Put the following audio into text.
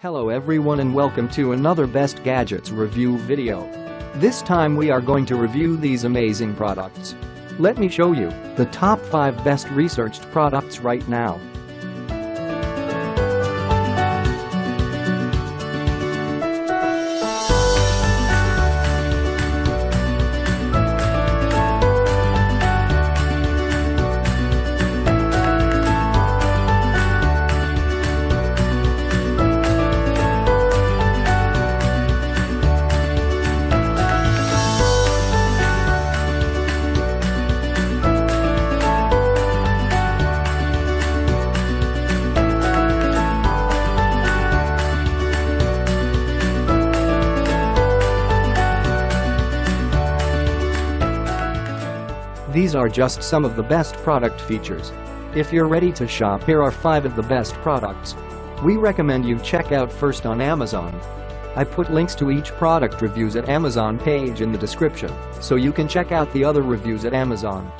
Hello everyone and welcome to another Best Gadgets review video. This time we are going to review these amazing products. Let me show you the top 5 best researched products right now. These are just some of the best product features. If you're ready to shop, here are 5 of the best products we recommend you check out first on Amazon. I put links to each product reviews at Amazon page in the description, so you can check out the other reviews at Amazon.